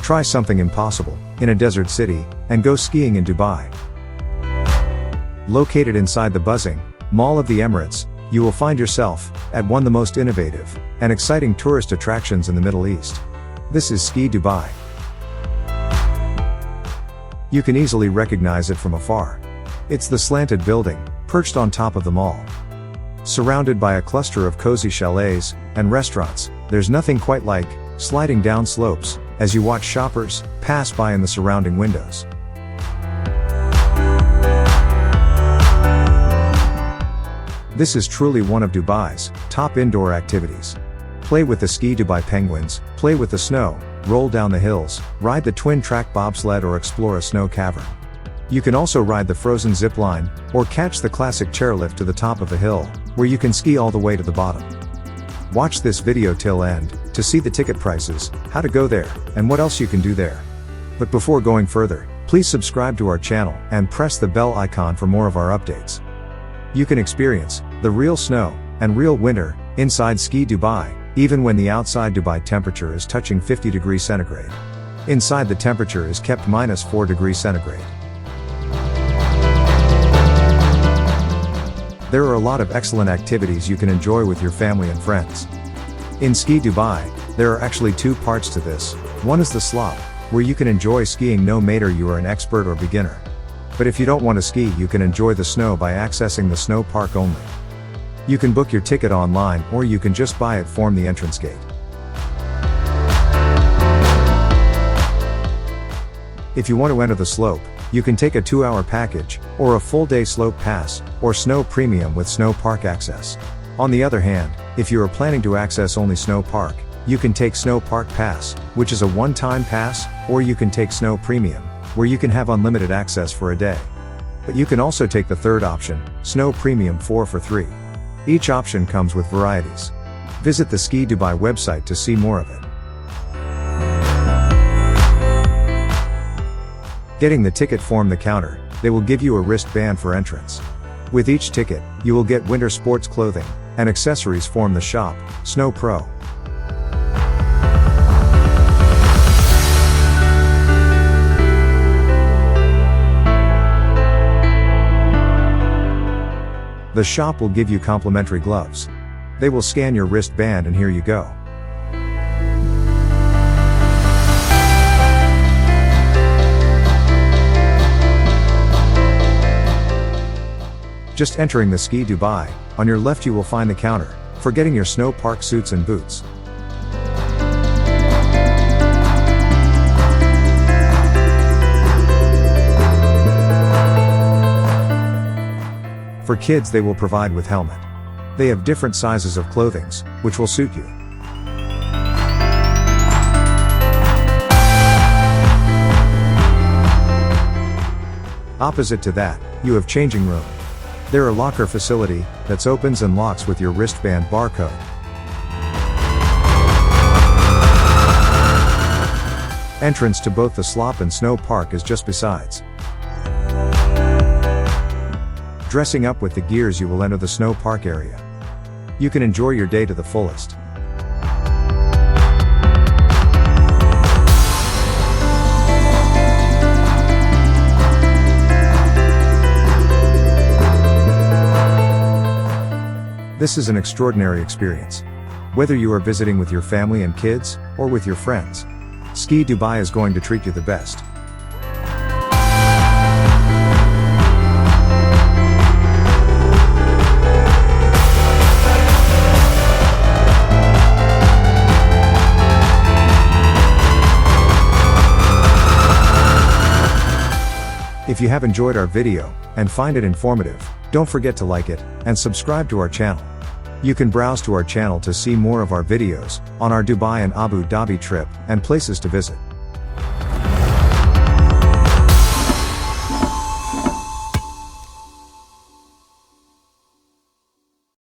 Try something impossible, in a desert city, and go skiing in Dubai. Located inside the buzzing Mall of the Emirates, you will find yourself at one of the most innovative and exciting tourist attractions in the Middle East. This is Ski Dubai. You can easily recognize it from afar. It's the slanted building, perched on top of the mall. Surrounded by a cluster of cozy chalets and restaurants, there's nothing quite like sliding down slopes as you watch shoppers pass by in the surrounding windows. This is truly one of Dubai's top indoor activities. Play with the Ski Dubai penguins, play with the snow, roll down the hills, ride the Twin Track Bobsled or explore a snow cavern. You can also ride the frozen zip line, or catch the classic chairlift to the top of a hill, where you can ski all the way to the bottom. Watch this video till end, to see the ticket prices, how to go there, and what else you can do there. But before going further, please subscribe to our channel, and press the bell icon for more of our updates. You can experience the real snow and real winter inside Ski Dubai, even when the outside Dubai temperature is touching 50 degrees centigrade. Inside the temperature is kept -4 degrees centigrade. There are a lot of excellent activities you can enjoy with your family and friends. In Ski Dubai, there are actually two parts to this. One is the Slop, where you can enjoy skiing no matter you are an expert or beginner. But if you don't want to ski, you can enjoy the snow by accessing the snow park only. You can book your ticket online, or you can just buy it from the entrance gate. If you want to enter the slope, you can take a 2-hour package, or a full-day slope pass, or snow premium with snow park access. On the other hand, if you are planning to access only snow park, you can take snow park pass, which is a one-time pass, or you can take snow premium, where you can have unlimited access for a day. But you can also take the third option, snow premium 4 for 3. Each option comes with varieties. Visit the Ski Dubai website to see more of it. Getting the ticket from the counter, they will give you a wristband for entrance. With each ticket, you will get winter sports clothing and accessories from the shop, Snow Pro. The shop will give you complimentary gloves. They will scan your wristband and here you go. Just entering the Ski Dubai, on your left you will find the counter for getting your snow park suits and boots. For kids, they will provide with helmet. They have different sizes of clothing, which will suit you. Opposite to that, you have changing room. There are locker facility that opens and locks with your wristband barcode. Entrance to both the Slop and Snow Park is just besides. Dressing up with the gears, you will enter the snow park area. You can enjoy your day to the fullest. This is an extraordinary experience. Whether you are visiting with your family and kids, or with your friends, Ski Dubai is going to treat you the best. If you have enjoyed our video, and find it informative, don't forget to like it, and subscribe to our channel. You can browse to our channel to see more of our videos, on our Dubai and Abu Dhabi trip, and places to visit.